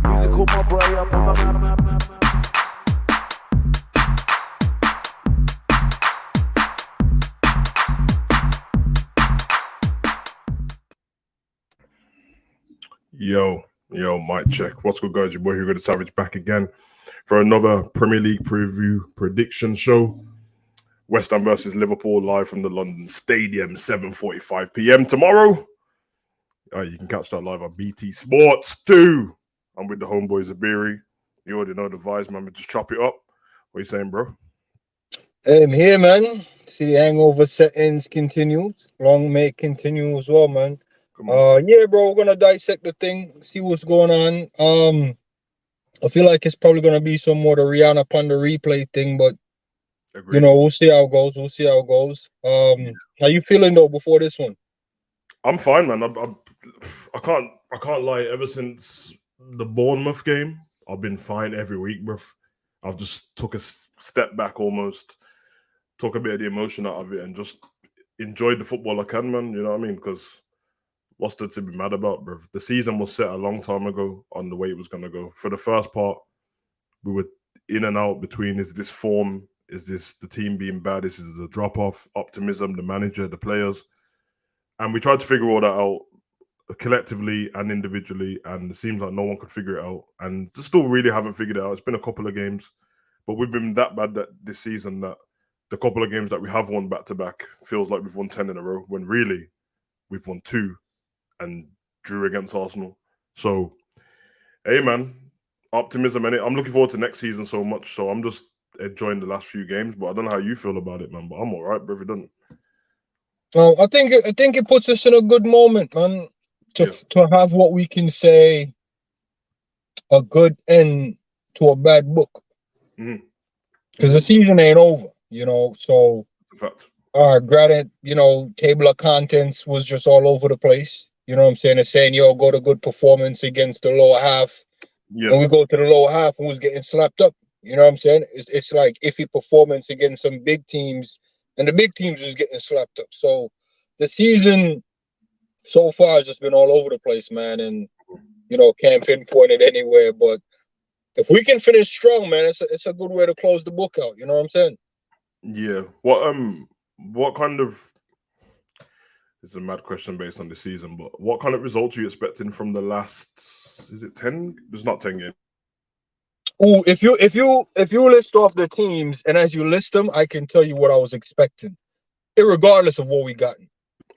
Musical my boy up on the map. Yo, mic check. What's good, guys? Your boy Hugo the Savage back again for another Premier League preview prediction show. West Ham versus Liverpool live from the London Stadium, 7:45 p.m. tomorrow. You can catch that live on BT Sports 2. I'm with the homeboy Zabiri. You already know the vibes, man. Just chop it up. What you saying, bro? I'm here, man. See, hangover settings continues. Long may it continue as well, man. Yeah, bro, we're gonna dissect the thing, see what's going on. I feel like it's probably gonna be some more the Rihanna Panda replay thing, but Agreed. you know, we'll see how it goes. How you feeling though before this one? I'm fine, man. I can't lie. Ever since the Bournemouth game, I've been fine every week, bro. I've just took a step back almost, took a bit of the emotion out of it, and just enjoyed the football I can, man. You know what I mean? Because what's there to be mad about, bro? The season was set a long time ago on the way it was going to go. For the first part, we were in and out between, is this form? Is this the team being bad? This is the drop-off, optimism, the manager, the players. And we tried to figure all that out collectively and individually, and it seems like no one could figure it out. And still really haven't figured it out. It's been a couple of games, but we've been that bad this season that the couple of games that we have won back-to-back feels like we've won 10 in a row, when really we've won 2 and drew against Arsenal. So, hey, man, optimism in it. I'm looking forward to next season so much, so I'm just enjoying the last few games, but I don't know how you feel about it, man, but I'm all right, bro, if it doesn't. I think it puts us in a good moment, man, to have what we can say a good end to a bad book. Because the season ain't over, you know. So, granted, you know, table of contents was just all over the place. You know what I'm saying? It's saying, yo, go to good performance against the lower half. Yeah. And we go to the lower half and was getting slapped up. You know what I'm saying? It's like iffy performance against some big teams, and the big teams was getting slapped up. So the season so far has just been all over the place, man. And, you know, can't pinpoint it anywhere. But if we can finish strong, man, it's a good way to close the book out. You know what I'm saying? Yeah. What kind of... It's a mad question based on the season, but what kind of results are you expecting from the last... Is it 10? There's not 10 games. Oh, if you list off the teams, and as you list them, I can tell you what I was expecting, irregardless of what we gotten.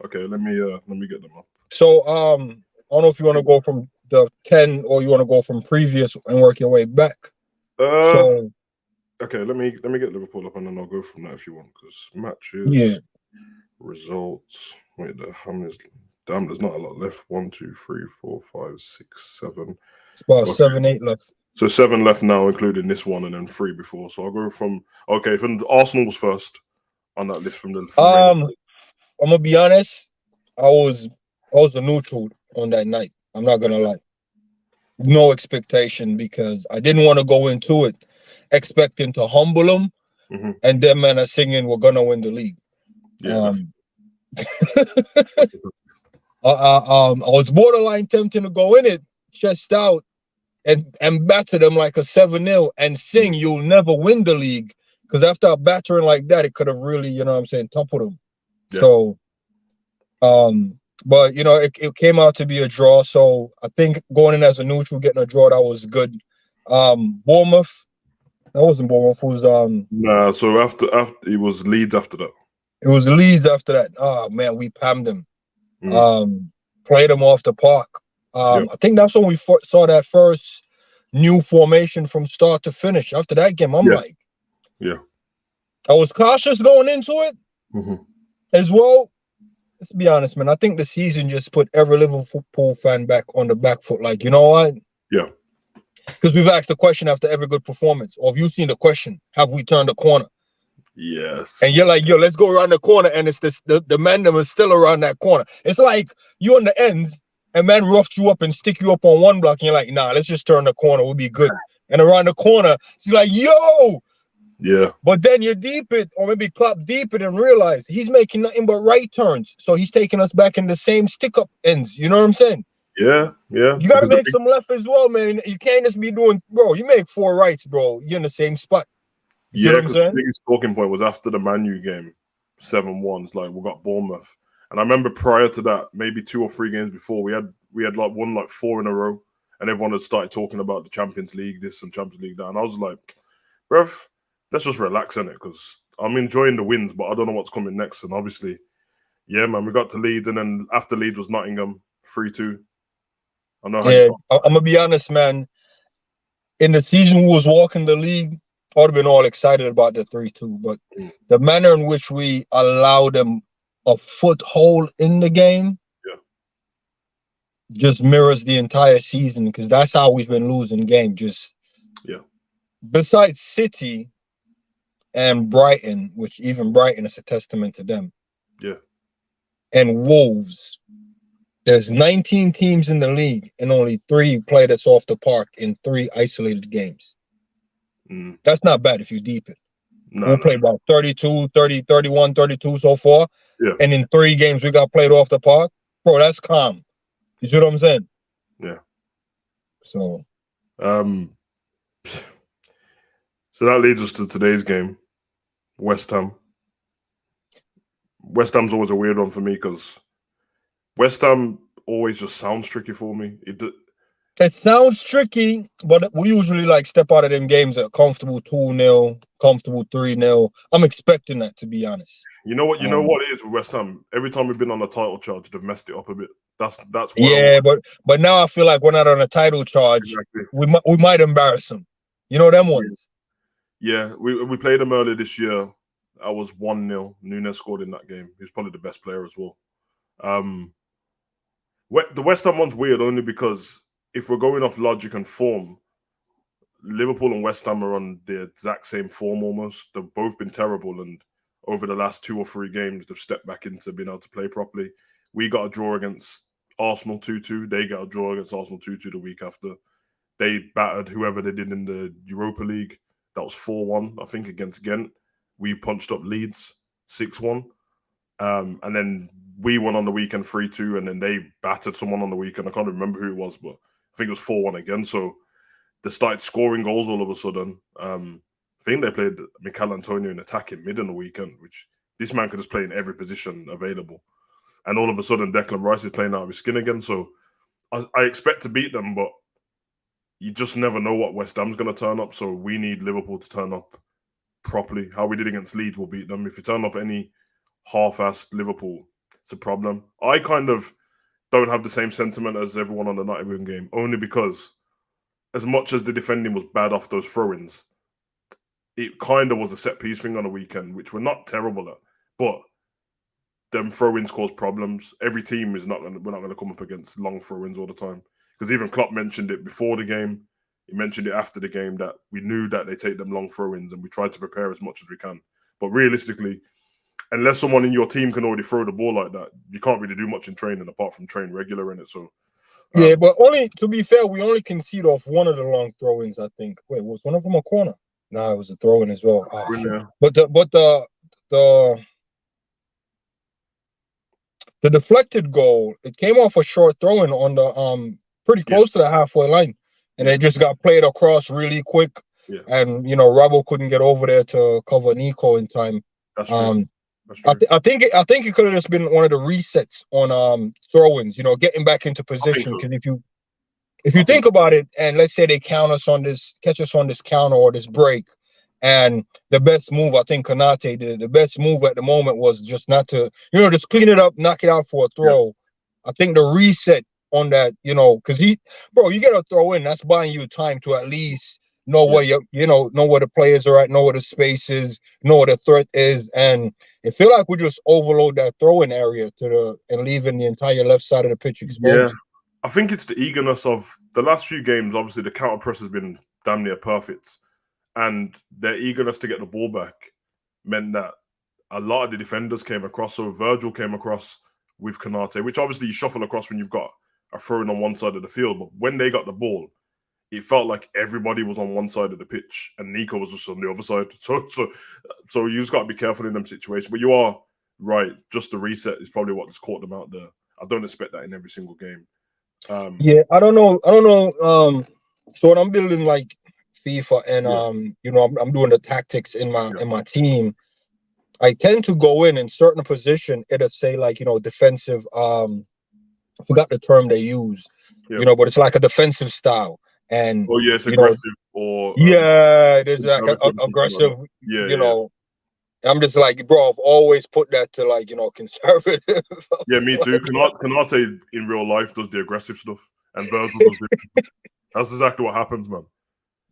Okay, let me get them up. So I don't know if you want to go from the 10 or you want to go from previous and work your way back. Okay, let me get Liverpool up and then I'll go from that if you want, because matches, results. Wait, damn, there's not a lot left. 1, 2, 3, 4, 5, 6, 7. It's about 7, 8 left. So 7 left now, including this one, and then 3 before. So I'll go from Arsenal was first on that list from I'm gonna be honest. I was a neutral on that night. I'm not gonna lie. No expectation, because I didn't want to go into it expecting to humble them, and them men are singing we're gonna win the league. Yeah. I was borderline tempting to go in it chest out and batter them like a 7-0 and sing you'll never win the league, because after a battering like that, it could have really, you know what I'm saying, toppled them. Yeah. So but you know, it came out to be a draw. So I think going in as a neutral, getting a draw, that was good. Bournemouth, that wasn't Bournemouth, it was nah, so after it was Leeds after that. It was Leeds after that. Oh man, we pammed them. Played them off the park. I think that's when we saw that first new formation from start to finish. After that game, I'm like, I was cautious going into it as well. Let's be honest, man. I think the season just put every Liverpool fan back on the back foot. Like, you know what? Yeah. Because we've asked the question after every good performance. Or have you seen the question? Have we turned the corner? Yes. And you're like, yo, let's go around the corner. And it's the man that was still around that corner. It's like you on the ends, and man roughed you up and stick you up on one block. And you're like, nah, let's just turn the corner. We'll be good. And around the corner, she's like, yo. Yeah. But then you deep it, or maybe clap deep it and realize he's making nothing but right turns. So he's taking us back in the same stick-up ends. You know what I'm saying? Yeah. You gotta make some left as well, man. You can't just be doing, bro. You make 4 rights, bro. You're in the same spot. You know what I'm because saying? the biggest talking point was after the Man U game, 7-1. It's like we got Bournemouth, and I remember prior to that, maybe 2 or 3 games before, we had like won like 4 in a row, and everyone had started talking about the Champions League, this and Champions League that, and I was like, bruv, let's just relax in it because I'm enjoying the wins, but I don't know what's coming next. And obviously, yeah, man, we got to Leeds, and then after Leeds was Nottingham, 3-2. I know how you Yeah, felt. I'm gonna be honest, man. In the season we was walking the league, I would have been all excited about the 3-2, but the manner in which we allowed them a foothold in the game just mirrors the entire season, because that's how we've been losing games. Just besides City and Brighton, which even Brighton is a testament to them. Yeah. And Wolves. There's 19 teams in the league, and only 3 played us off the park in 3 isolated games. That's not bad if you deep it. We'll play about 32, 30, 31, 32 so far. Yeah. And in 3 games we got played off the park. Bro, that's calm. You see what I'm saying? Yeah. So so that leads us to today's game, West Ham. West Ham's always a weird one for me because West Ham always just sounds tricky for me. It sounds tricky, but we usually like step out of them games at comfortable 2-0, comfortable 3-0. I'm expecting that, to be honest. You know what? You know what it is with West Ham. Every time we've been on a title charge, they've messed it up a bit. That's why. Yeah, but now I feel like we're not on a title charge. Exactly. We might embarrass them. You know them ones. Yeah, we played them earlier this year. I was 1-0. Nunes scored in that game. He was probably the best player as well. The West Ham one's weird only because if we're going off logic and form, Liverpool and West Ham are on the exact same form almost. They've both been terrible, and over the last 2 or 3 games, they've stepped back into being able to play properly. We got a draw against Arsenal 2-2. They got a draw against Arsenal 2-2 the week after. They battered whoever they did in the Europa League. That was 4-1, I think, against Ghent. We punched up Leeds 6-1. And then we won on the weekend 3-2, and then they battered someone on the weekend. I can't remember who it was, but I think it was 4-1 again. So they started scoring goals all of a sudden. I think they played Mikel Antonio in attacking mid on the weekend, which this man could just play in every position available. And all of a sudden, Declan Rice is playing out of his skin again. So I expect to beat them, but you just never know what West Ham's going to turn up. So we need Liverpool to turn up properly. How we did against Leeds will beat them. If you turn up any half-assed Liverpool, it's a problem. I kind of don't have the same sentiment as everyone on the Nottingham game, only because as much as the defending was bad off those throw-ins, it kind of was a set-piece thing on the weekend, which we're not terrible at. But them throw-ins cause problems. Every team is we're not going to come up against long throw-ins all the time. Because even Klopp mentioned it before the game. He mentioned it after the game that we knew that they take them long throw-ins, and we tried to prepare as much as we can. But realistically, unless someone in your team can already throw the ball like that, you can't really do much in training apart from train regular in it. So yeah, but only to be fair, we only conceded off one of the long throw-ins, I think. Wait, was one of them a corner? No, it was a throw-in as well. Oh, yeah. But the deflected goal, it came off a short throw-in on the pretty close to the halfway line, and it just got played across really quick. Yeah. And Rabo couldn't get over there to cover Nico in time. That's true. That's true. I think it could have just been one of the resets on throw-ins, getting back into position. Because if you think about it, and let's say they catch us on this counter or this break, and the best move, I think Konate did. The best move at the moment was just not to, just clean it up, knock it out for a throw. Yeah. I think the reset on that, because you get a throw in, that's buying you time to at least know where know where the players are at, know where the space is, know where the threat is, and it feel like we just overload that throw-in area and leaving the entire left side of the pitch exposed. Yeah, I think it's the eagerness of the last few games. Obviously, the counter press has been damn near perfect, and their eagerness to get the ball back meant that a lot of the defenders came across. So Virgil came across with Konate, which obviously you shuffle across when you've got a throw-in on one side of the field. But when they got the ball, it felt like everybody was on one side of the pitch and Nico was just on the other side. So you just got to be careful in them situations. But you are right. Just the reset is probably what just caught them out there. I don't expect that in every single game. Yeah, I don't know. So when I'm building like FIFA and I'm doing the tactics in my team, I tend to go in certain position. It'll say like defensive. I forgot the term they use. But it's like a defensive style, and oh yeah, it's aggressive or yeah, it is like conservative or something like aggressive. that. Yeah. I'm just like, bro, I've always put that to like conservative. Yeah, me too. Canate in real life does the aggressive stuff, and Virgil does the. That's exactly what happens, man.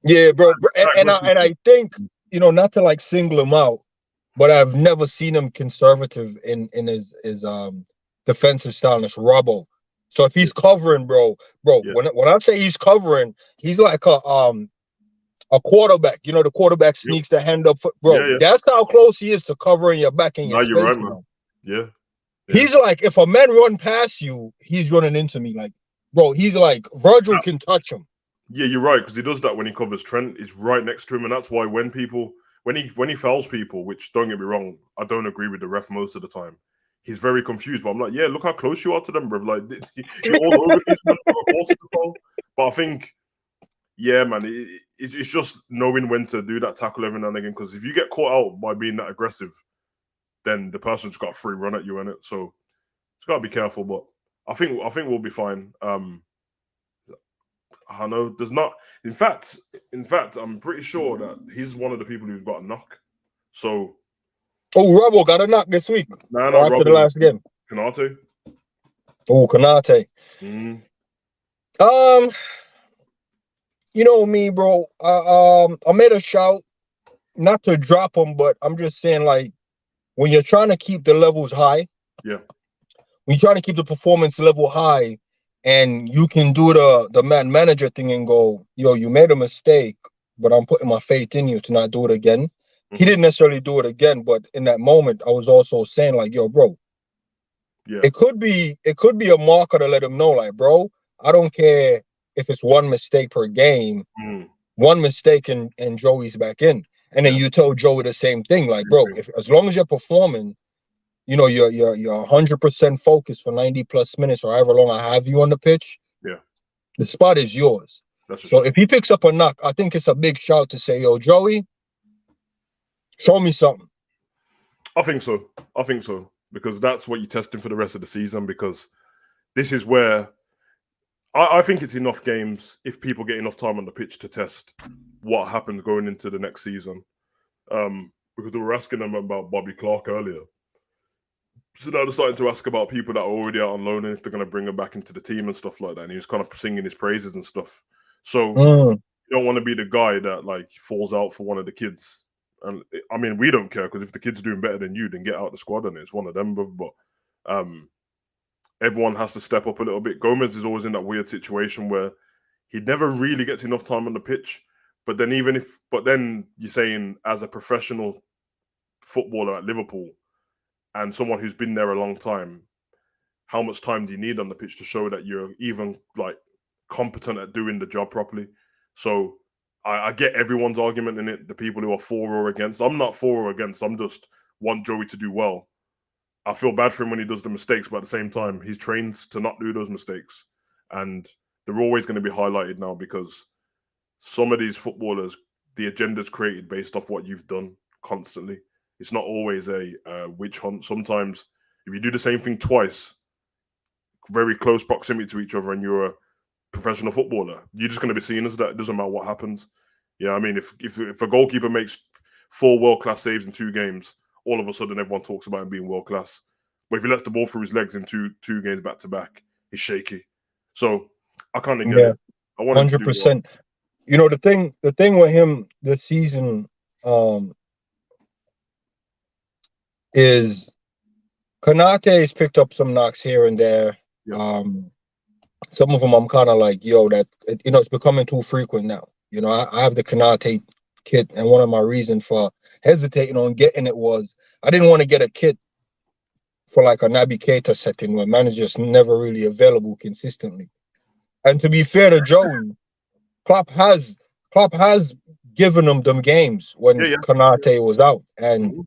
Yeah, bro. And I think not to like single him out, but I've never seen him conservative in his defensive style. And it's Robbo. So if he's covering, bro, when I say he's covering, he's like a quarterback. The quarterback sneaks the hand up, bro. That's how close he is to covering your back in your space. You're right, man. Yeah. He's like, if a man run past you, he's running into me. Like, bro, he's like Virgil can touch him. Yeah, you're right, because he does that when he covers Trent. He's right next to him, and that's why when he fouls people, which don't get me wrong, I don't agree with the ref most of the time. He's very confused, but I'm like, yeah, look how close you are to them, bro. Like you're all over this man. But I think, yeah, man, it's just knowing when to do that tackle every now and again. Because if you get caught out by being that aggressive, then the person's got a free run at you in it. So it's got to be careful. But I think we'll be fine. I know there's not. In fact, I'm pretty sure that he's one of the people who's got a knock. So, Robbo got a knock this week. After the last game. Canate. Canate. Me, bro. I made a shout, not to drop him, but I'm just saying, like, when you're trying to keep the levels high, when you're trying to keep the performance level high, and you can do the manager thing and go, yo, you made a mistake, but I'm putting my faith in you to not do it again. He didn't necessarily do it again, but in that moment, I was also saying, like, yo, bro, it could be a marker to let him know, like, bro, I don't care if it's one mistake per game, one mistake and Joey's back in. And then you tell Joey the same thing, like, bro, as long as you're performing, you're 100% focused for 90 plus minutes or however long I have you on the pitch. The spot is yours. So if he picks up a knock, I think it's a big shout to say, yo, Joey, show me something. I think so. Because that's what you're testing for the rest of the season, because this is where I think it's enough games if people get enough time on the pitch to test what happens going into the next season. Because we were asking them about Bobby Clark earlier. So now they're starting to ask about people that are already out on loan and if they're going to bring him back into the team and stuff like that. And he was kind of singing his praises and stuff. So you don't want to be the guy that like falls out for one of the kids. And I mean, we don't care, because if the kid's doing better than you, then get out the squad and it's one of them. But everyone has to step up a little bit. Gomez is always in that weird situation where he never really gets enough time on the pitch. But then then you're saying, as a professional footballer at Liverpool and someone who's been there a long time, how much time do you need on the pitch to show that you're even like competent at doing the job properly? So I get everyone's argument in it, the people who are for or against. I'm not for or against. I'm just want Joey to do well. I feel bad for him when he does the mistakes, but at the same time, he's trained to not do those mistakes. And they're always going to be highlighted now, because some of these footballers, the agenda's created based off what you've done constantly. It's not always a witch hunt. Sometimes if you do the same thing twice, very close proximity to each other, and you're a professional footballer, you're just going to be seen as that. It doesn't matter what happens. Yeah, I mean, if a goalkeeper makes 4 world-class saves in 2 games, all of a sudden everyone talks about him being world-class. But if he lets the ball through his legs in two games back-to-back, he's shaky. So I kind of get it. I want 100%. The thing with him this season is Konate's picked up some knocks here and there. Some of them I'm kind of like, yo, that it's becoming too frequent now. I have the Konate kit, and one of my reasons for hesitating on getting it was I didn't want to get a kit for like a Naby Keita setting where man is just never really available consistently. And to be fair to Joey, Klopp has given him them games when Konate was out, and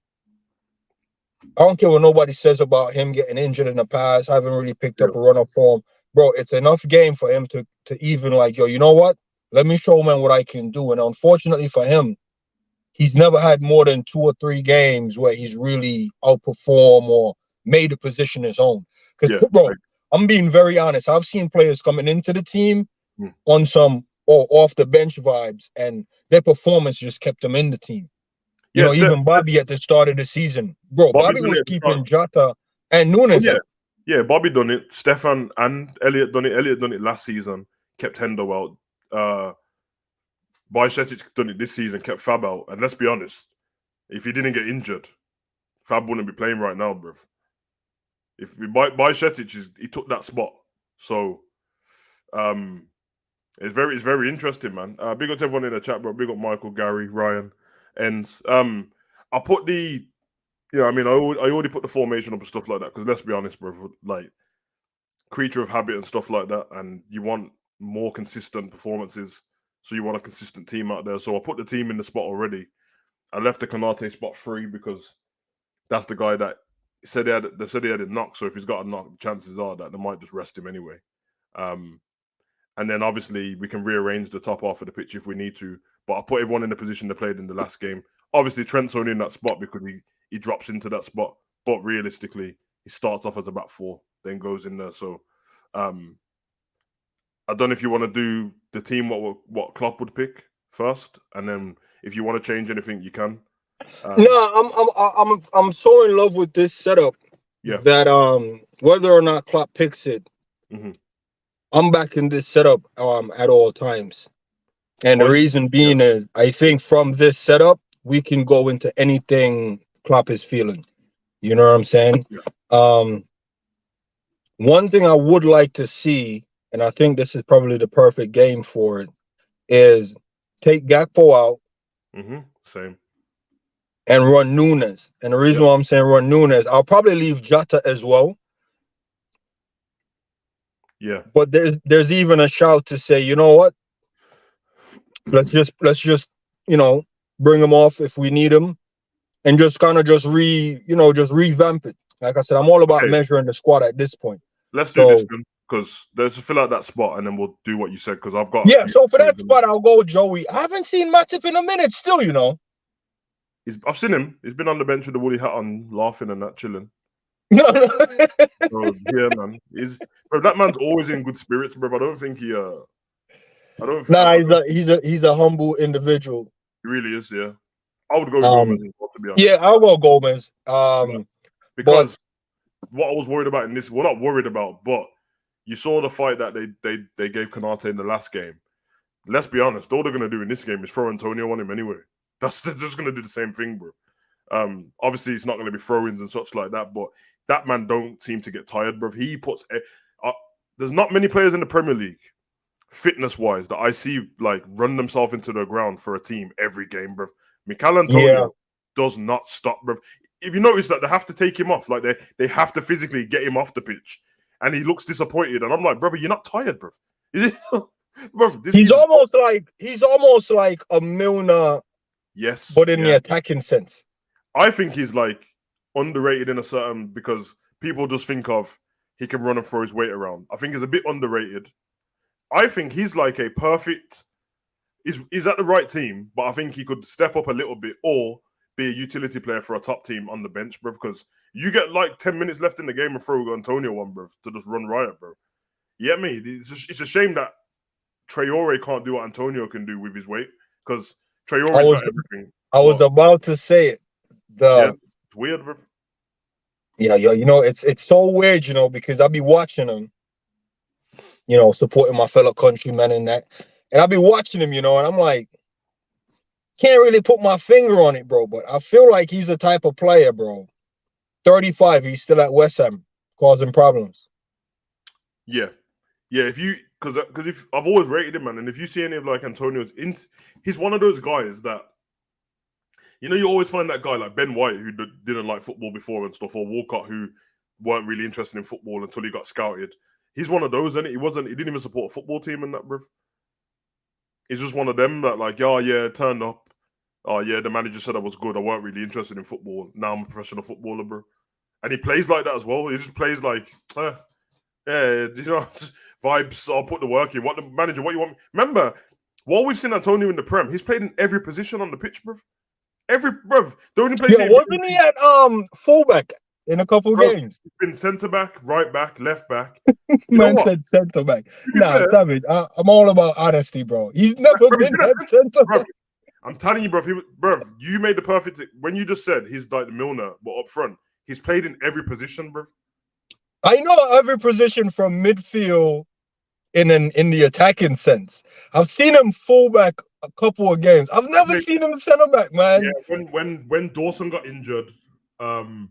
I don't care what nobody says about him getting injured in the past. I haven't really picked up a run-up form. bro, it's enough game for him to even like, yo, you know what? Let me show man what I can do. And unfortunately for him, he's never had more than 2 or 3 games where he's really outperformed or made a position his own. Because, Yeah, bro, I'm being very honest. I've seen players coming into the team Mm. on some or off the bench vibes, and their performance just kept them in the team. You yeah. know, even Bobby at the start of the season, bro, Bobby Bobby done it was at the start. keeping Jota and Oh, Nunes yeah, out. yeah. Bobby done it. Stefan and Elliot done it. Elliot done it last season. Kept Hendo out. Bajcetic done it this season. Kept Fab out. And let's be honest, if he didn't get injured, Fab wouldn't be playing right now, bruv. If we Bajcetic, he took that spot. So, it's very interesting, man. Big up to everyone in the chat, bro. Big up Michael, Gary, Ryan, and I put the, you know, I mean, I already put the formation up and stuff like that because let's be honest, bro. Like, creature of habit and stuff like that, and you want more consistent performances, so you want a consistent team out there. So I put the team in the spot already. I left the Kanate spot free because that's the guy that said they said he had a knock. So if he's got a knock, chances are that they might just rest him anyway. And then obviously we can rearrange the top half of the pitch if we need to. But I put everyone in the position they played in the last game. Obviously Trent's only in that spot because he drops into that spot. But realistically, he starts off as a back 4, then goes in there. So I don't know if you want to do the team what Klopp would pick first, and then if you want to change anything, you can. No, I'm so in love with this setup that whether or not Klopp picks it, I'm backing this setup at all times. And the reason being is I think from this setup we can go into anything Klopp is feeling. You know what I'm saying? Yeah. One thing I would like to see, and I think this is probably the perfect game for it, is take Gakpo out. Same. And run Nunes. And the reason why I'm saying run Nunes, I'll probably leave Jota as well. Yeah. But there's even a shout to say, you know what? Let's just you know, bring him off if we need him, and just kind of just revamp it. Like I said, I'm all about measuring the squad at this point. Let's do this because there's to fill out that spot, and then we'll do what you said because I've got so for that spot I'll go Joey. I haven't seen Matip in a minute still, you know. I've seen him. He's been on the bench with the woolly hat on, laughing and that, chilling. So, yeah, man. Bro, that man's always in good spirits, bro. I don't think he. He's a humble individual. He really is. Yeah, I would go with Gomez as well, to be honest. Yeah, I'll go Gomez. Because what I was worried about in this, well, not worried about, but you saw the fight that they gave Kanate in the last game. Let's be honest, all they're gonna do in this game is throw Antonio on him anyway. They're just gonna do the same thing, bro. Obviously it's not gonna be throw-ins and such like that, but that man don't seem to get tired, bro. He puts there's not many players in the Premier League, fitness-wise, that I see like run themselves into the ground for a team every game, bro. Mikel Antonio does not stop, bro. If you notice that they have to take him off, like they have to physically get him off the pitch, and he looks disappointed. And I'm like, brother, you're not tired, bro. Is it? Bro, he's almost like a Milner. Yes, but in the attacking sense. I think he's like underrated in a certain because people just think of he can run and throw his weight around. I think he's a bit underrated. I think he's like a perfect. He's at the right team, but I think he could step up a little bit or be a utility player for a top team on the bench, bro. Because you get like 10 minutes left in the game and throw Antonio on, bro, to just run riot, bro. You get me? It's a shame that Traore can't do what Antonio can do with his weight because Traore's got everything. I was about to say it. It's weird, bro. Yeah, you know, it's so weird, you know, because I'll be watching him, you know, supporting my fellow countrymen and that. And I'll be watching him, you know, and I'm like, can't really put my finger on it, bro. But I feel like he's the type of player, bro. 35, he's still at West Ham, causing problems. Yeah. Because if I've always rated him, man, and if you see any of like Antonio's, he's one of those guys that, you know, you always find that guy like Ben White who didn't like football before and stuff, or Walcott who weren't really interested in football until he got scouted. He's one of those, and he didn't even support a football team in that, bro. He's just one of them that like, turned up. Oh yeah, the manager said I was good. I weren't really interested in football. Now I'm a professional footballer, bro. And he plays like that as well. He just plays like, Yeah, you know, vibes. I'll put the work in. What the manager? What you want? Remember, while we've seen Antonio in the Prem, he's played in every position on the pitch, bruv. Bruv. The only place Yeah, wasn't he at fullback in a couple bruv, games? he's been centre back, right back, left back. You know Man what? said centre back. To be Nah, fair, Savage, I'm all about honesty, bro. He's never bruv, been at centre bruv, back. I'm telling you, bruv, you made the perfect. When you just said he's like the Milner, but up front, he's played in every position, bruv. I know every position from midfield in the attacking sense. I've seen him fullback a couple of games. I've never seen him centre back, man. Yeah, when Dawson got injured, and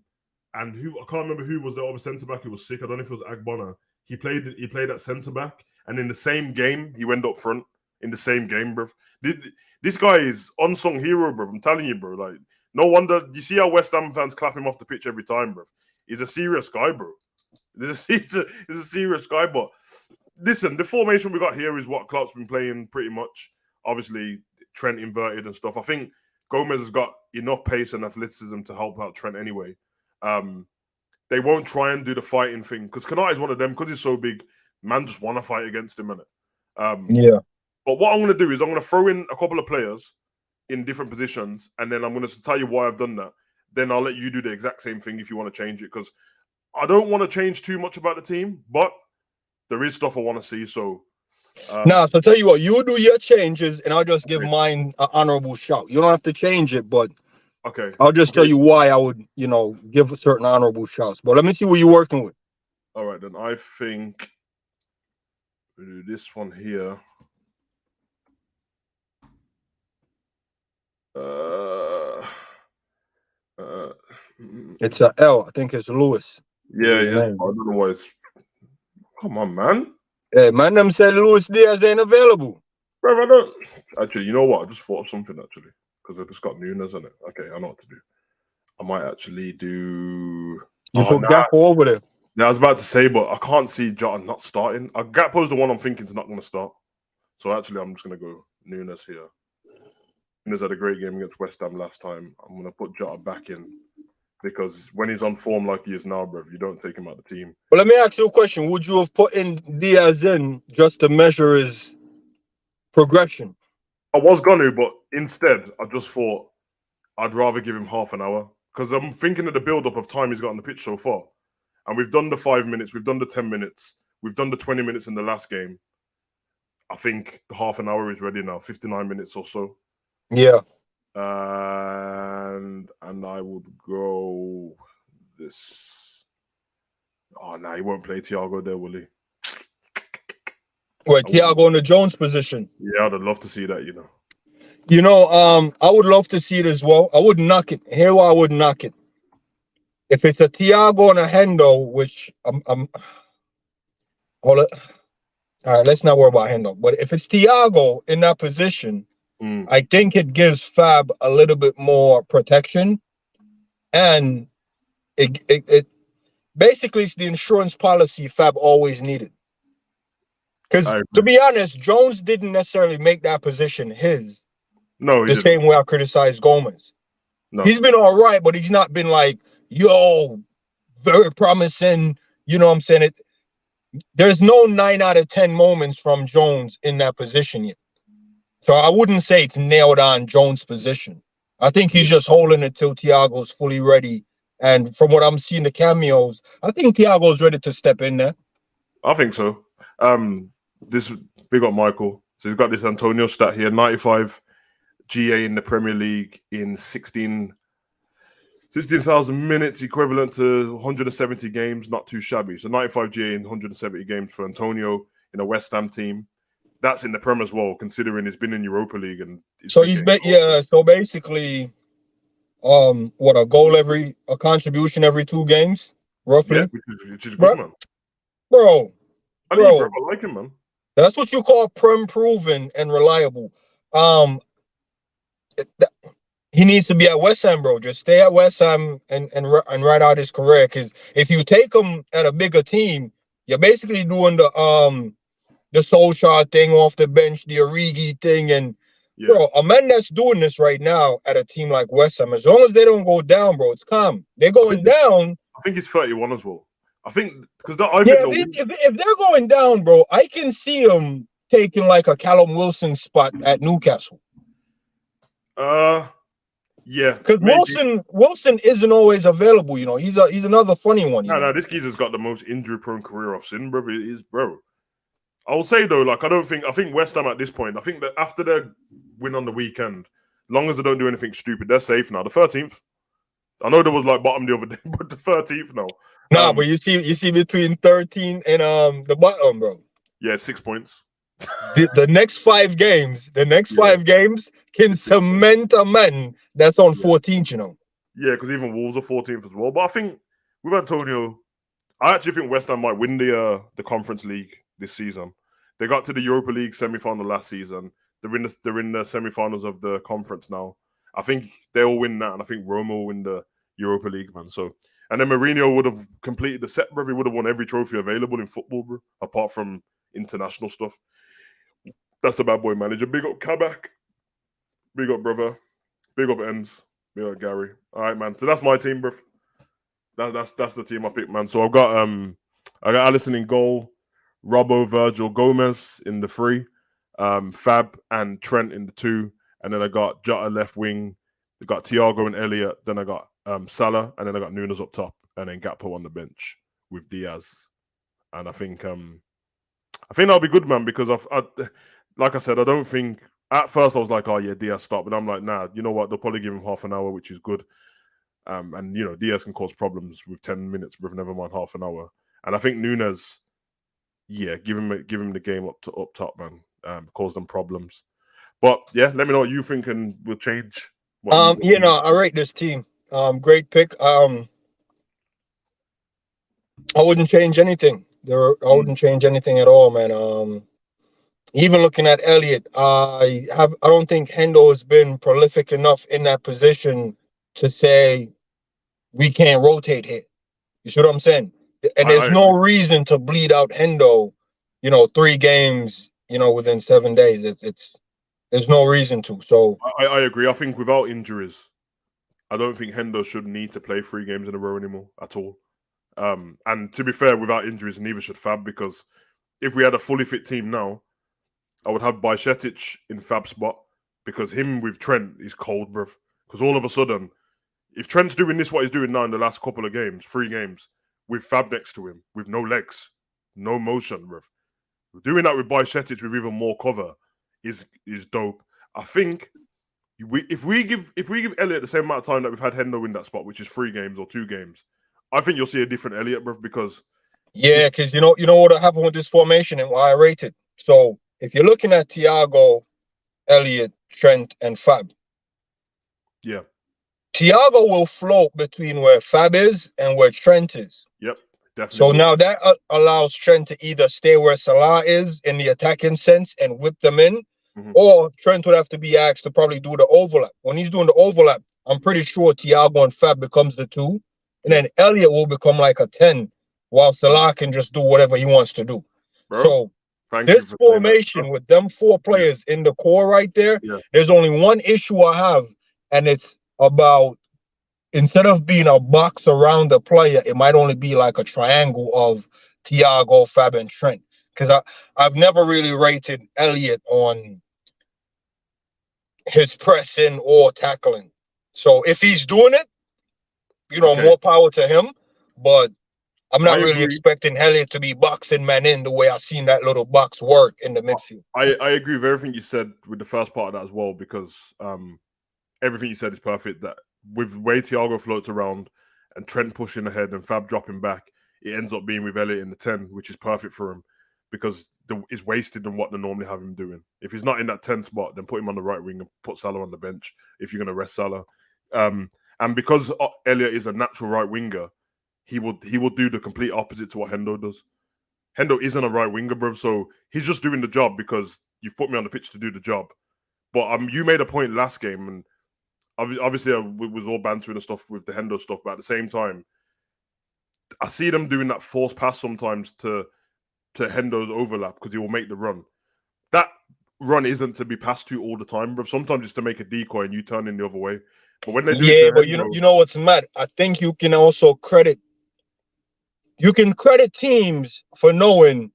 who I can't remember who was the other centre back who was sick. I don't know if it was Agbana. He played at centre back, and in the same game he went up front in the same game, bro. This guy is unsung hero, bro. I'm telling you, bro. Like, no wonder you see how West Ham fans clap him off the pitch every time, bro. He's a serious guy, bro. He's a serious guy. But listen, the formation we got here is what Klopp's been playing pretty much. Obviously, Trent inverted and stuff. I think Gomez has got enough pace and athleticism to help out Trent anyway. They won't try and do the fighting thing because Kanata is one of them because he's so big. Man, just want to fight against him, innit? Yeah. But what I'm going to do is I'm going to throw in a couple of players in different positions, and then I'm going to tell you why I've done that. Then I'll let you do the exact same thing if you want to change it because I don't want to change too much about the team, but there is stuff I want to see. So. So tell you what, you do your changes, and I'll just give mine an honorable shout. You don't have to change it, but okay, I'll just tell you why I would, give certain honorable shouts. But let me see what you're working with. All right, then I think we do this one here. It's a L. I think it's Lewis. Yeah. I don't know why it's. Come on, man. Hey, man, them said Luis Diaz ain't available. Bro, I don't. Actually, you know what? I just thought of something actually because I just got Nunes on it. Okay, I know what to do. I might actually do. You put Gakpo over there. Yeah, I was about to say, but I can't see Jota not starting. Gakpo's the one I'm thinking is not going to start. So actually, I'm just going to go Nunes here. Nunes had a great game against West Ham last time. I'm going to put Jota back in because when he's on form like he is now, bro, you don't take him out of the team. But let me ask you a question. Would you have put in Diaz in just to measure his progression? I was going to, but instead, I just thought I'd rather give him half an hour because I'm thinking of the build-up of time he's got on the pitch so far. And we've done the 5 minutes, we've done the 10 minutes, we've done the 20 minutes in the last game. I think the half an hour is ready now, 59 minutes or so. Yeah. And I would go this. Oh, no, he won't play Thiago there, will he? Wait, Thiago in the Jones position. Yeah, I'd love to see that, you know. I would love to see it as well. I would knock it. Here why I would knock it. If it's a Thiago and a Hendo, which all right, let's not worry about Hendo. But if it's Thiago in that position, I think it gives Fab a little bit more protection, and it basically it's the insurance policy Fab always needed. Because to be honest, Jones didn't necessarily make that position his. No, the same way I criticize Gomez. No. He's been all right, but he's not been like, very promising. You know what I'm saying? There's no 9 out of 10 moments from Jones in that position yet. So I wouldn't say it's nailed on Jones' position. I think he's just holding it till Thiago's fully ready. And from what I'm seeing the cameos, I think Thiago's ready to step in there. I think so. This big up Michael. So he's got this Antonio stat here: 95 GA in the Premier League in 16,000 minutes, equivalent to 170 games. Not too shabby. So 95 GA in 170 games for Antonio in a West Ham team. That's in the Prem as well, considering he's been in Europa League and so he's been So basically, a contribution every 2 games, roughly. Yeah, which is good, man. Bro, I like him, man. That's what you call Prem proven and reliable. He needs to be at West Ham, bro. Just stay at West Ham and ride out his career. Because if you take him at a bigger team, you're basically doing the Solskjaer thing off the bench, the Origi thing, and bro, a man that's doing this right now at a team like West Ham, as long as they don't go down, bro, it's calm. They're going down. I think he's 31 as well. I think because I Yeah, think if they're going down, bro, I can see them taking like a Callum Wilson spot at Newcastle. Yeah, Because maybe. Wilson isn't always available. You know, he's another funny one. You know, No, this geezer's got the most injury-prone career I've seen, bro. It is, bro. I will say though, like I think West Ham at this point, I think that after their win on the weekend, long as they don't do anything stupid, they're safe now. The 13th. I know there was like bottom the other day, but the 13th now. nah, but you see between 13 and the bottom, bro. Yeah, 6 points. The next 5 games, can It's 6 points. cement a man that's on 14th. You know. Yeah, because even Wolves are 14th as well. But I think with Antonio, I actually think West Ham might win the Conference League this season. They got to the Europa League semi-final last season. They're in the semi-finals of the conference now. I think they'll win that, and I think Roma will win the Europa League, man. So, and then Mourinho would have completed the set, bro. He would have won every trophy available in football, bro, apart from international stuff. That's a bad boy manager. Big up Kabak. Big up, brother. Big up Ends. Big up Gary. All right, man. So that's my team, bro. That's the team I picked, man. So I got Alisson in goal, Robbo, Virgil, Gomez in the 3, Fab and Trent in the 2, and then I got Jota left wing. I got Thiago and Elliott. Then I got Salah, and then I got Nunes up top, and then Gakpo on the bench with Diaz. And I think that'll be good, man, because like I said, I don't think at first I was like, oh yeah, Diaz start, but I'm like, nah, you know what? They'll probably give him half an hour, which is good. And you know, Diaz can cause problems with 10 minutes, but never mind half an hour. And I think Nunes, yeah, give him the game up top, man. Cause them problems. But yeah, let me know what you think, and we'll change. I rate this team. Great pick. I wouldn't change anything. I wouldn't change anything at all, man. Even looking at Elliott, I don't think Hendo has been prolific enough in that position to say we can't rotate here. You see what I'm saying? And there's no reason to bleed out Hendo, 3 games, within 7 days. There's no reason to. So I agree. I think without injuries, I don't think Hendo should need to play 3 games in a row anymore at all. And to be fair, without injuries, neither should Fab, because if we had a fully fit team now, I would have Bajcetic in Fab's spot, because him with Trent is cold, bruv. Because all of a sudden, if Trent's doing what he's doing now in the last couple of games, 3 games, with Fab next to him, with no legs, no motion, bruv. Doing that with Bajcetic with even more cover is dope. I think if we give Elliott the same amount of time that we've had Hendo in that spot, which is 3 games or 2 games, I think you'll see a different Elliott, bruv, because because you know what happened with this formation and why I rate it. So if you're looking at Thiago, Elliott, Trent, and Fab, yeah, Thiago will float between where Fab is and where Trent is. Yep, definitely. So now that allows Trent to either stay where Salah is in the attacking sense and whip them in, or Trent would have to be asked to probably do the overlap. When he's doing the overlap, I'm pretty sure Thiago and Fab becomes the 2, and then Elliott will become like a 10, while Salah can just do whatever he wants to do. Bro, so this formation with them 4 players in the core right there, there's only one issue I have, and it's about, instead of being a box around the player, it might only be like a triangle of Thiago, Fab, and Trent. Because I've never really rated Elliott on his pressing or tackling. So if he's doing it, more power to him. But I'm not really expecting Elliott to be boxing man in the way I've seen that little box work in the midfield. I agree with everything you said with the first part of that as well, because everything you said is perfect. That with the way Thiago floats around and Trent pushing ahead and Fab dropping back, it ends up being with Elliott in the 10, which is perfect for him, because it's wasted than what they normally have him doing. If he's not in that 10 spot, then put him on the right wing and put Salah on the bench if you're going to rest Salah. And because Elliott is a natural right winger, he will do the complete opposite to what Hendo does. Hendo isn't a right winger, bro, so he's just doing the job because you've put me on the pitch to do the job. But you made a point last game, and obviously we was all bantering and stuff with the Hendo stuff, but at the same time, I see them doing that forced pass sometimes to Hendo's overlap because he will make the run. That run isn't to be passed to all the time, bro. Sometimes it's to make a decoy and you turn in the other way. But when they do, but you know what's mad? I think you can also credit you can credit teams for knowing.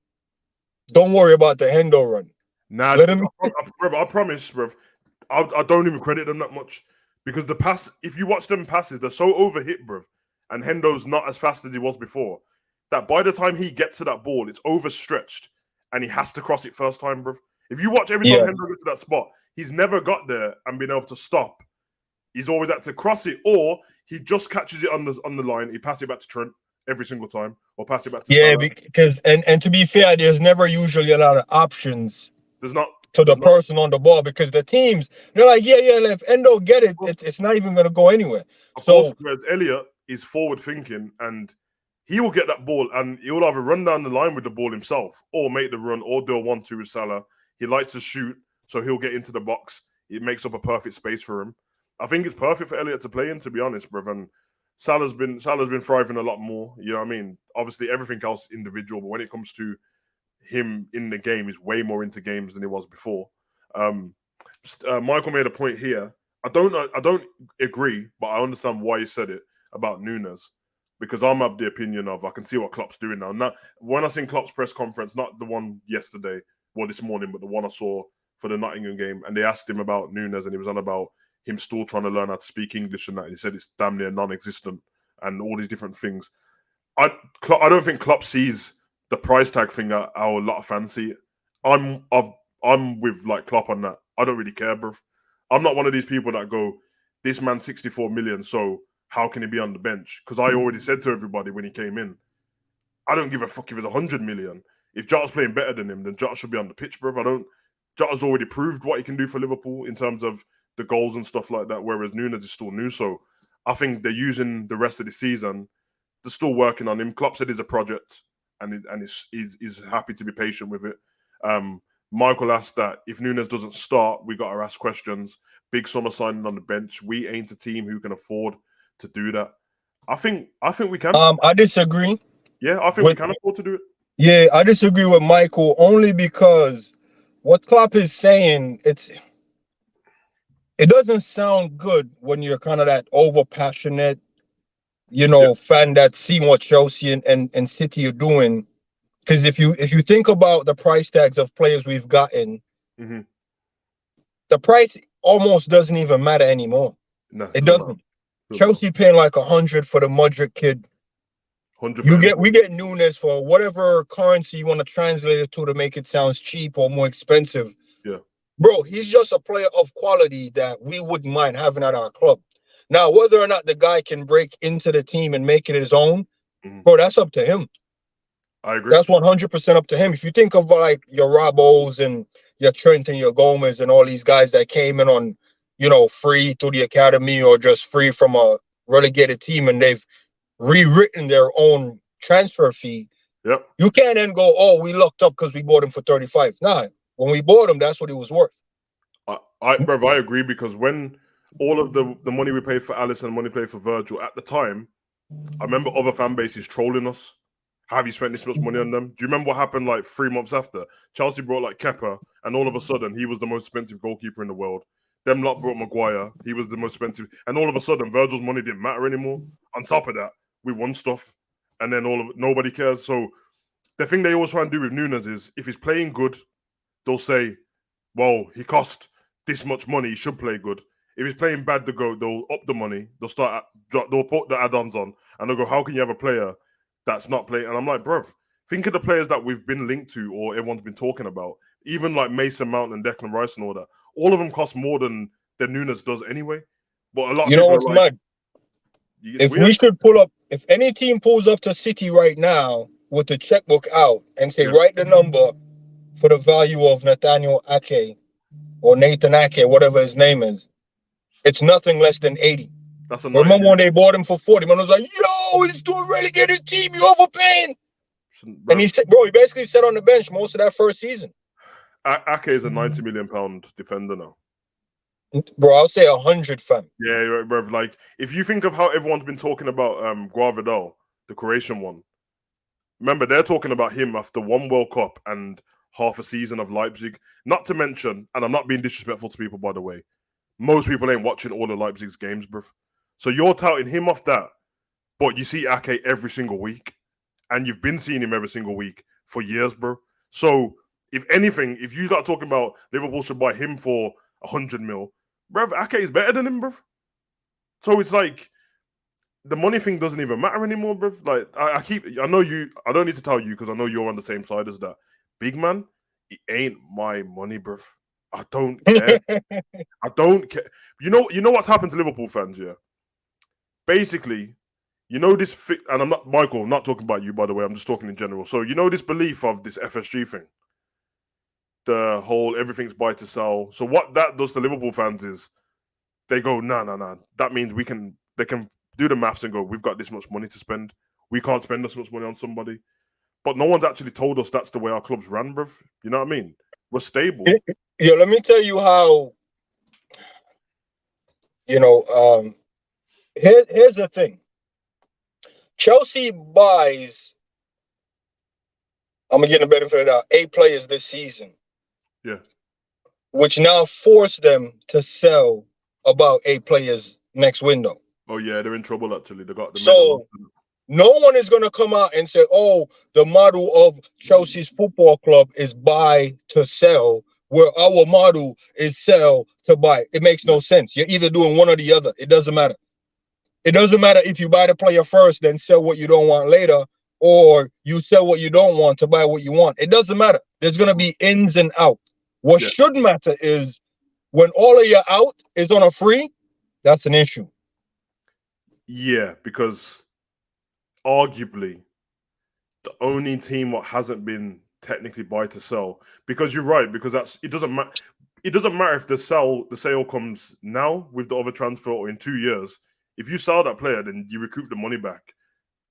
Don't worry about the Hendo run. Nah, Let him. I promise, bro. I don't even credit them that much because the pass. If you watch them passes, they're so overhit, bro. And Hendo's not as fast as he was before. That by the time he gets to that ball, it's overstretched, and he has to cross it first time, bro. If you watch every time Hendo gets to that spot, he's never got there and been able to stop. He's always had to cross it, or he just catches it on the line. He passes it back to Trent every single time, or pass it back to Salah. Because and to be fair, there's never usually a lot of options. There's not to the person on the ball because the teams they're like, if Endo get it, it's not even gonna go anywhere. Of course, whereas Elliott is forward thinking and he will get that ball and he'll either run down the line with the ball himself or make the run or do a 1-2 with Salah. He likes to shoot, so he'll get into the box. It makes up a perfect space for him. I think it's perfect for Elliott to play in, to be honest, bruv. And Salah's been thriving a lot more. You know what I mean? Obviously, everything else is individual, but when it comes to him in the game, he's way more into games than he was before. Michael made a point here. I don't agree, but I understand why he said it about Nunes, because I'm of the opinion of I can see what Klopp's doing now. Now, when I seen Klopp's press conference, not the one yesterday, well this morning, but the one I saw for the Nottingham game, and they asked him about Nunes, and he was on about him still trying to learn how to speak English and that. He said it's damn near non-existent and all these different things. I don't think Klopp sees the price tag thing how a lot of fans see it. I'm with like Klopp on that. I don't really care, bro. I'm not one of these people that go, this man's 64 million, so how can he be on the bench? Because I already said to everybody when he came in, I don't give a fuck if it's 100 million. If Jota's playing better than him, then Jota should be on the pitch, bro. Jota's already proved what he can do for Liverpool in terms of the goals and stuff like that, whereas Nunes is still new. So I think they're using the rest of the season. They're still working on him. Klopp said it's a project, and he's happy to be patient with it. Michael asked that if Nunes doesn't start, we got to ask questions. Big summer signing on the bench. We ain't a team who can afford to do that. I think we can. I disagree. Yeah, I think we can afford to do it. Yeah, I disagree with Michael only because what Klopp is saying, it doesn't sound good when you're kind of that over passionate, fan that's seeing what Chelsea and City are doing. Because if you think about the price tags of players we've gotten, the price almost doesn't even matter anymore. No, it doesn't. Chelsea paying like 100 for the Mudryk kid. 100. We get Nunes for whatever currency you want to translate it to make it sound cheap or more expensive. Yeah, bro, he's just a player of quality that we wouldn't mind having at our club. Now, whether or not the guy can break into the team and make it his own, bro, that's up to him. I agree. That's 100% up to him. If you think of like your Robos and your Trent and your Gomez and all these guys that came in on, free through the academy or just free from a relegated team and they've rewritten their own transfer fee. Yep. You can't then go, oh, we looked up because we bought him for 35. Nah, when we bought him, that's what he was worth. I agree, because when all of the money we paid for Alisson, money paid for Virgil at the time, I remember other fan bases trolling us. Have you spent this much money on them? Do you remember what happened like 3 months after? Chelsea brought like Kepa, and all of a sudden he was the most expensive goalkeeper in the world. Them lot brought Maguire, he was the most expensive, and all of a sudden Virgil's money didn't matter anymore. On top of that, we won stuff, and then nobody cares. So the thing they always try and do with Nunes is if he's playing good, they'll say, well, he cost this much money, he should play good. If he's playing bad, they'll up the money, they'll put the add-ons on, and they'll go, how can you have a player that's not playing? And I'm like, bro, think of the players that we've been linked to or everyone's been talking about. Even like Mason Mount and Declan Rice and all that. All of them cost more than Nunes does anyway. But a lot of people what's mad? If any team pulls up to City right now with the checkbook out and say, write the number for the value of Nathaniel Ake or Nathan Ake, whatever his name is, it's nothing less than 80. That's a Remember when they bought him for 40? Man was like, yo, he's doing relegated team, you overpaying. And he said, he basically sat on the bench most of that first season. Ake is a £90 million defender now. Bro, I'll say 100, fam. Yeah, bro. Like, if you think of how everyone's been talking about Guavidal, the Croatian one, remember, they're talking about him after one World Cup and half a season of Leipzig. Not to mention, and I'm not being disrespectful to people, by the way, most people ain't watching all of Leipzig's games, bro. So you're touting him off that, but you see Ake every single week. and you've been seeing him every single week for years, bro. So if anything, if you start talking about Liverpool should buy him for 100 mil, bro, Ake is better than him, bro. So it's like the money thing doesn't even matter anymore, bro. Like I don't need to tell you because I know you're on the same side as that. Big man, it ain't my money, bro. I don't care. I don't care. You know what's happened to Liverpool fans, yeah? Basically, this, and I'm not, Michael, I'm not talking about you, by the way, I'm just talking in general. So, this belief of this FSG thing, the whole everything's buy to sell. So, what that does to Liverpool fans is they go, nah. That means they can do the maths and go, we've got this much money to spend. We can't spend this much money on somebody. But no one's actually told us that's the way our clubs ran, bruv. You know what I mean? We're stable. Yeah, let me tell you how, here's the thing. Chelsea buys, I'm going to get the benefit of that, 8 players this season. Yeah. Which now force them to sell about 8 players next window. Oh, yeah, they're in trouble, actually. They got the So, no one is going to come out and say, oh, the model of Chelsea's football club is buy to sell, where our model is sell to buy. It makes no sense. You're either doing one or the other. It doesn't matter. It doesn't matter if you buy the player first, then sell what you don't want later, or you sell what you don't want to buy what you want. It doesn't matter. There's going to be ins and out. What should matter is when all of your out is on a free, that's an issue. Yeah, because arguably the only team what hasn't been technically buy to sell, because you're right, because it doesn't matter. It doesn't matter if the sale comes now with the other transfer or in 2 years. If you sell that player, then you recoup the money back.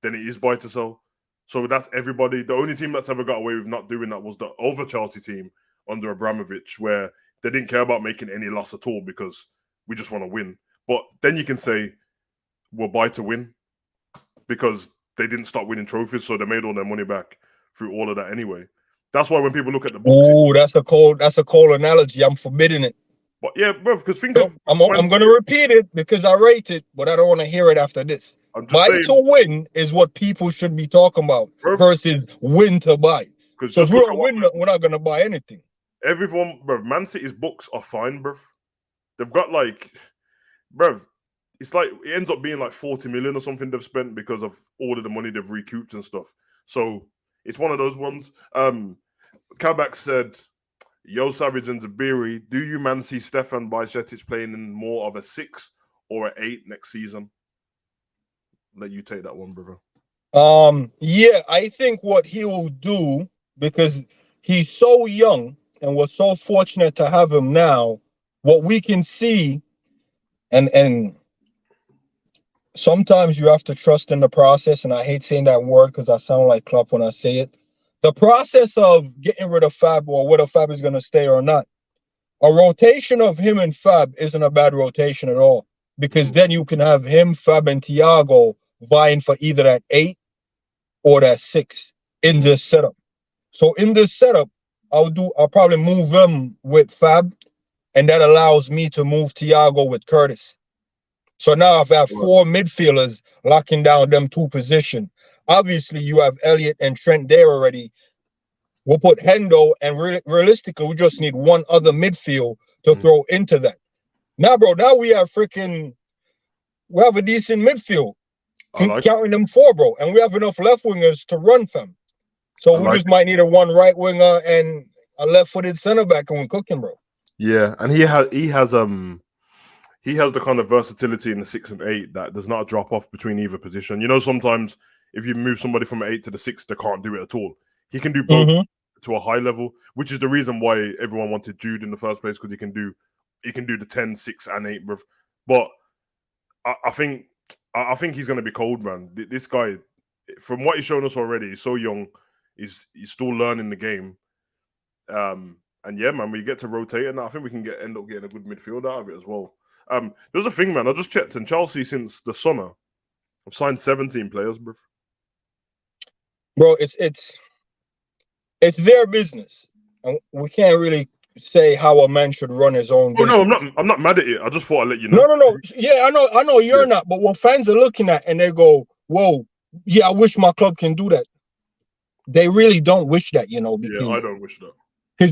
Then it is buy to sell. So that's everybody. The only team that's ever got away with not doing that was the other Chelsea team under Abramovich, where they didn't care about making any loss at all because we just want to win. But then you can say we'll buy to win because they didn't start winning trophies, so they made all their money back through all of that anyway. That's why when people look at the books, that's a cold analogy. I'm forbidding it. But yeah, bro, because I'm going to repeat it because I rate it, but I don't want to hear it after this. Buy to win is what people should be talking about versus win to buy. So if we don't win, we're not going to buy anything. Everyone, bro, Man City's books are fine, bro. They've got bro, it's like it ends up being like 40 million or something they've spent because of all of the money they've recouped and stuff. So it's one of those ones. Kabak said, Yo Savage and Zabiri, do you man see Stefan Bajcetic playing in more of a 6 or an 8 next season? Let you take that one, brother. Yeah, I think what he will do, because he's so young and we're so fortunate to have him now, what we can see, and sometimes you have to trust in the process, and I hate saying that word because I sound like Klopp when I say it. The process of getting rid of Fab, or whether Fab is going to stay or not, a rotation of him and Fab isn't a bad rotation at all, because then you can have him, Fab, and Thiago vying for either that 8 or that 6 in this setup. So in this setup, I'll probably move him with Fab, and that allows me to move Thiago with Curtis. So now I've got 4 midfielders locking down them 2 positions. Obviously, you have Elliott and Trent there already. We'll put Hendo, and realistically, we just need one other midfield to throw into that. Now, bro, we have a decent midfield. Counting them 4, bro. And we have enough left wingers to run from. So we just might need a 1 right winger and a left-footed center back, and we're cooking, bro. Yeah, and he has the kind of versatility in the 6 and 8 that there's not a drop off between either position. Sometimes if you move somebody from an 8 to the 6, they can't do it at all. He can do both to a high level, which is the reason why everyone wanted Jude in the first place, because he can do the 10, 6, and 8, bro. But I think he's going to be cold, man. This guy, from what he's shown us already, he's so young. He's still learning the game. And yeah, man, we get to rotate, and I think we can end up getting a good midfield out of it as well. There's a thing, man. I just checked, and Chelsea since the summer have signed 17 players, bro. Bro, it's their business, and we can't really say how a man should run his own business. Oh no, I'm not mad at it. I just thought I'd let you know. No. Yeah, I know you're not. But what fans are looking at, and they go, "Whoa, yeah, I wish my club can do that." they really don't wish that, Yeah, I because don't wish that.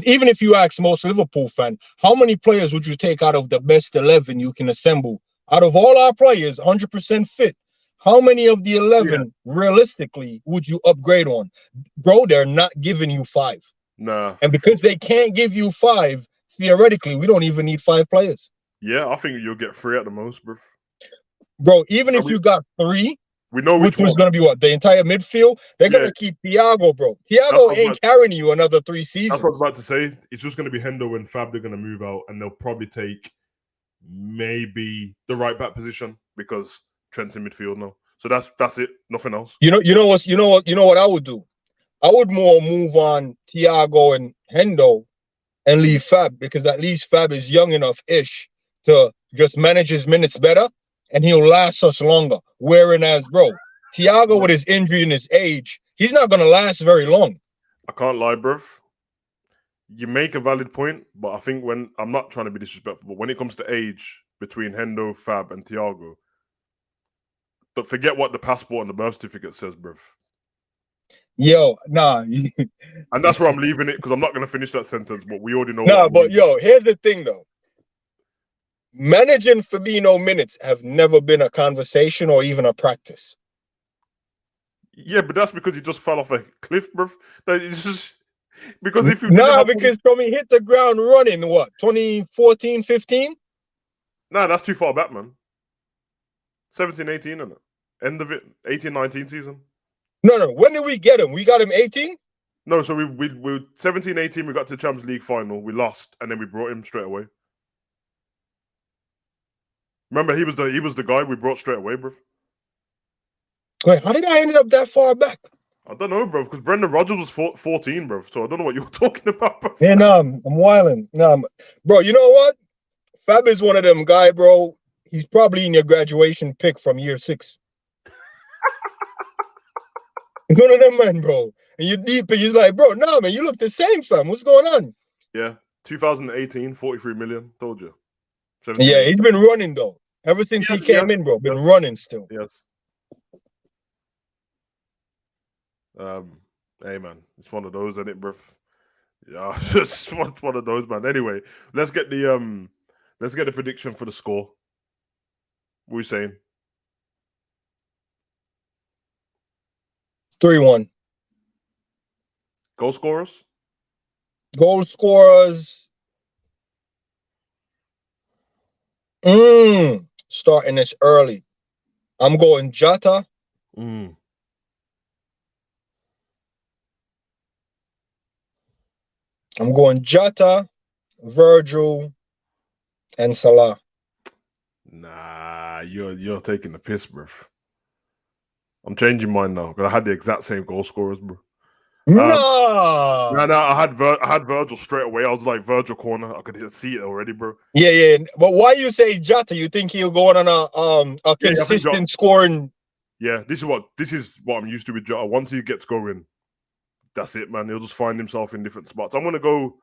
even if you ask most Liverpool fan, how many players would you take out of the best 11 you can assemble? Out of all our players, 100% fit, how many of the 11 realistically would you upgrade on? Bro, they're not giving you 5. Nah. And because they can't give you 5, theoretically, we don't even need 5 players. Yeah, I think you'll get 3 at the most, bro. Bro, even if you got 3, we know which was one. going to be what? The entire midfield? They're going to keep Thiago, bro. Thiago ain't carrying you another 3 seasons. That's what I was about to say. It's just going to be Hendo and Fab. They're going to move out, and they'll probably take maybe the right back position because Trent's in midfield now. So that's it. Nothing else. You know what I would do? I would more move on Thiago and Hendo and leave Fab, because at least Fab is young enough-ish to just manage his minutes better, and he'll last us longer. Whereas, bro, Thiago with his injury and his age, he's not going to last very long. I can't lie, bruv. You make a valid point, but I think I'm not trying to be disrespectful, but when it comes to age between Hendo, Fab, and Thiago, but forget what the passport and the birth certificate says, bruv. Yo, nah. And that's where I'm leaving it, because I'm not going to finish that sentence, but we already know. Nah, but yo, here's the thing, though. Managing Fabinho minutes have never been a conversation or even a practice. Yeah, but that's because he just fell off a cliff, bruv. It's just because if you because from he hit the ground running, what, 2014, 15? Nah, that's too far back, man. 17, 18, isn't it? End of it, 18, 19 season. No. When did we get him? We got him 18? No, so we 17, 18, we got to the Champions League final. We lost, and then we brought him straight away. Remember, he was the guy we brought straight away, bro. Wait, how did I end up that far back? I don't know, bro, because Brendan Rodgers was 14, bro. So I don't know what you're talking about, bro. Yeah, no, I'm wilding. No, bro, you know what? Fab is one of them guy, bro. He's probably in your graduation pick from year 6. He's one of them, man, bro. And you're deep, and he's like, bro, no, man, you look the same, fam. What's going on? Yeah, 2018, 43 million. Told you. 17. Yeah, he's been running, though. Ever since he came in, bro. Been running still. Yes. Hey, man. It's one of those, isn't it, bro? Yeah, it's one of those, man. Anyway, let's get the prediction for the score. What are you saying? 3-1. Goal scorers? Goal scorers. Starting this early. I'm going Jota. I'm going Jota, Virgil, and Salah. Nah, you're taking the piss, bro. I'm changing mine now because I had the exact same goal scorers, bro. No, I had Virgil straight away. I was like, Virgil corner. I could see it already, bro. Yeah. But why you say Jota? You think he'll go on a consistent scoring? Yeah, this is what I'm used to with Jota. Once he gets going, that's it, man. He'll just find himself in different spots. I'm gonna go.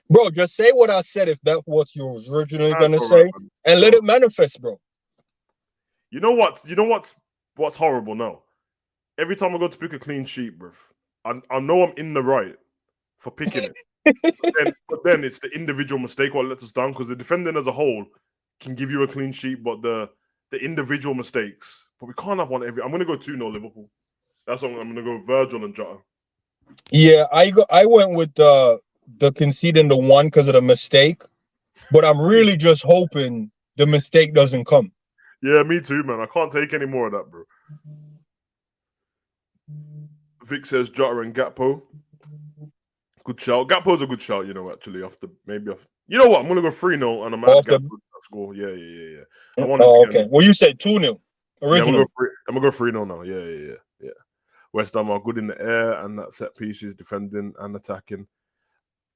Bro, just say what I said if that's what you was originally gonna say, and let it manifest, bro. You know what's horrible now? Every time I go to pick a clean sheet, bro, I know I'm in the right for picking it. but then it's the individual mistake what lets us down, because the defending as a whole can give you a clean sheet, but the individual mistakes. But we can't have one every. I'm gonna go 2-0 Liverpool. That's what I'm gonna go. Virgil and Jota. Yeah, I went with the conceding the 1 because of the mistake, but I'm really just hoping the mistake doesn't come. Yeah, me too, man. I can't take any more of that, bro. Vic says Jota and Gakpo. Good shout. Gakpo's a good shout, actually. You know what? I'm gonna go 3-0 and I'm at Gakpo score. Yeah. Okay. Well, you said 2-0 originally. Yeah, I'm gonna go 3-0 now. Yeah. West Ham are good in the air and that set pieces, defending and attacking.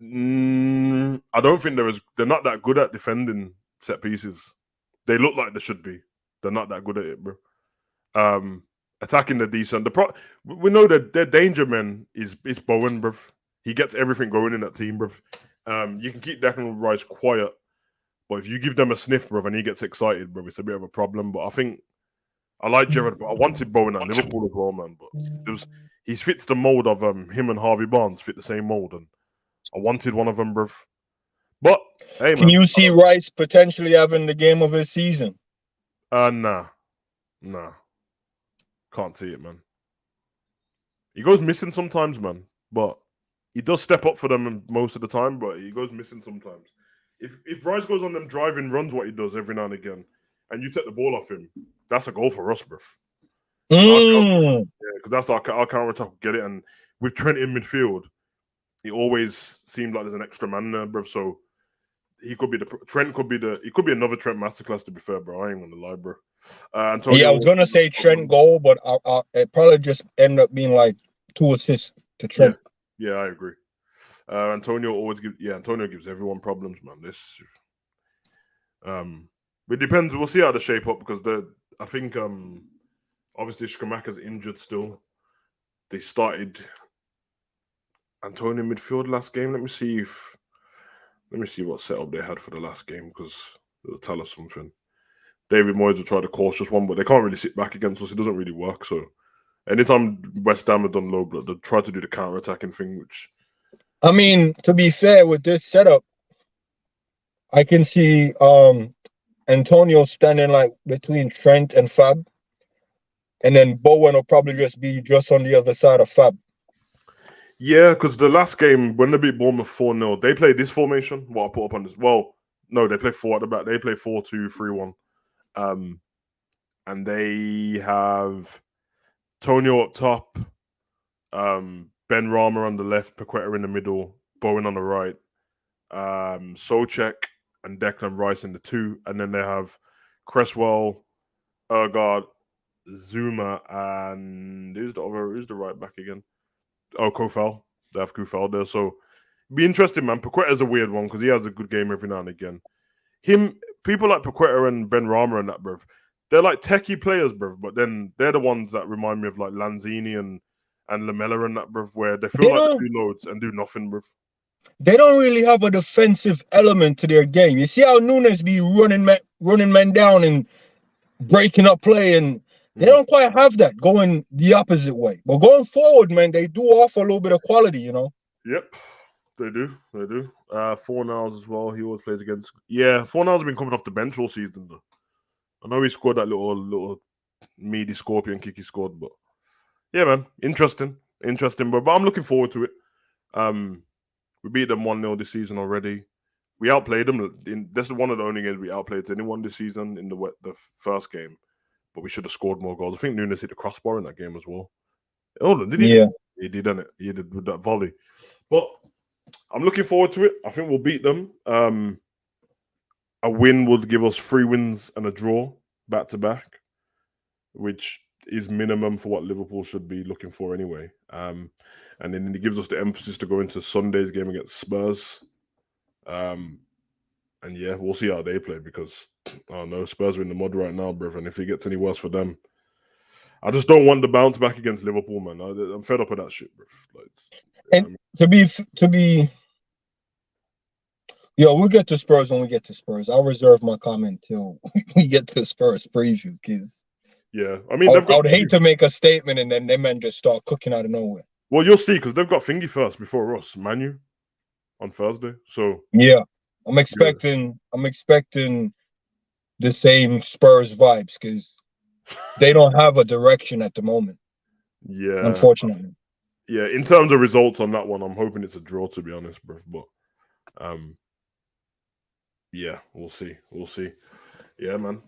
I don't think they're not that good at defending set pieces. They look like they should be. They're not that good at it, bro. Attacking the decent. We know that their danger man is Bowen, bro. He gets everything going in that team, bro. You can keep Declan Rice quiet, but if you give them a sniff, bro, and he gets excited, bro, it's a bit of a problem. But I think I like Gerrard, but I wanted Bowen at Liverpool as well, man. But he fits the mold of him and Harvey Barnes fit the same mold, and I wanted one of them, bruv. But hey, Can man. you see Rice potentially having the game of his season? Nah. Can't see it, man. He goes missing sometimes, man. But he does step up for them most of the time, but he goes missing sometimes. If Rice goes on them driving runs, what he does every now and again, and you take the ball off him, that's a goal for us, bruv. Because that's our counter attack. Get it, and with Trent in midfield, it always seemed like there's an extra man there, bruv. So he could be he could be another Trent masterclass. To be fair, bro, I ain't gonna lie, bro. Antonio, I was gonna say Trent goal, but it probably just ended up being like 2 assists to Trent. Yeah, I agree. Antonio gives everyone problems, man. It depends. We'll see how they shape up because I think obviously Skamaka's injured still. They started Antonio midfield last game. Let me see what setup they had for the last game because it'll tell us something. David Moyes will try the cautious one, but they can't really sit back against us. It doesn't really work. So anytime West Ham have done low block, they try to do the counter-attacking thing, which... I mean, to be fair, with this setup, I can see Antonio standing like between Trent and Fab, and then Bowen will probably be just on the other side of Fab. Yeah, because the last game, when they beat Bournemouth 4-0, they played this formation, what I put up on this. Well, no, they play 4 at the back. They play 4-2-3-1. And they have Tonio up top, Ben Rama on the left, Paqueta in the middle, Bowen on the right, Souček and Declan Rice in the 2, and then they have Cresswell, Ergaard, Zuma, and who's the right back again? Oh, Kofel. They have Kofel there, so it'd be interesting, man. Paqueta's a weird one because he has a good game every now and again. People like Paqueta and Ben Rama and that, bruv, they're like techie players, bruv, but then they're the ones that remind me of like Lanzini and Lamella and that, bruv, where they feel like they do loads and do nothing, bruv. They don't really have a defensive element to their game. You see how Nunes be running men down and breaking up play, and they don't quite have that going the opposite way. But going forward, man, they do offer a little bit of quality, you know. Yep, they do. Fornals as well. He always plays against. Yeah, Fornals has been coming off the bench all season though. I know he scored that little meaty scorpion kick he scored, but yeah, man, interesting, but I'm looking forward to it. We beat them 1-0 this season already. We outplayed them. This is one of the only games we outplayed anyone this season in the first game, but we should have scored more goals. I think Nunes hit the crossbar in that game as well. Oh, did he? Yeah, he did, didn't it? He did with that volley. But I'm looking forward to it. I think we'll beat them. A win would give us 3 wins and a draw back to back, which is minimum for what Liverpool should be looking for anyway. And then it gives us the emphasis to go into Sunday's game against Spurs. And yeah, we'll see how they play because I don't know, Spurs are in the mud right now, bruv. And if it gets any worse for them, I just don't want the bounce back against Liverpool, man. I'm fed up with that shit, bruv. Like, and to be, we'll get to Spurs when we get to Spurs. I'll reserve my comment till we get to Spurs preview because I mean, I would hate to make a statement and then them men just start cooking out of nowhere. Well, you'll see because they've got Thingy first before us, Manu, on Thursday. So yeah, I'm expecting the same Spurs vibes because they don't have a direction at the moment. Yeah, unfortunately. Yeah, in terms of results on that one, I'm hoping it's a draw, to be honest, bro. But yeah, we'll see. Yeah, man.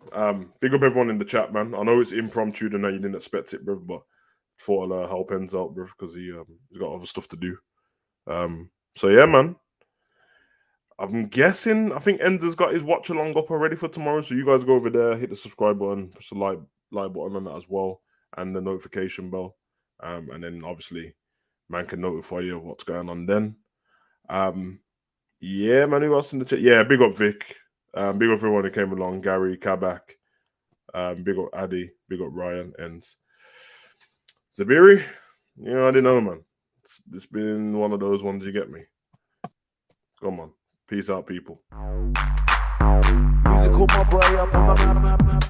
Big up everyone in the chat, man. I know it's impromptu and you didn't expect it, bro, but thought I'll help Enz out, bro, because he's got other stuff to do. So yeah, man. I'm guessing, I think Ender's got his watch along up already for tomorrow. So you guys go over there, hit the subscribe button, push the like button on that as well, and the notification bell. And then obviously, man can notify you of what's going on then. Yeah, man, who else in the chat? Yeah, big up Vic. Big up everyone who came along. Gary, Kabak. Big up Addy. Big up Ryan. And Zabiri. I didn't know, man. It's been one of those ones, you get me. Come on. Peace out, people. Music, my boy up on the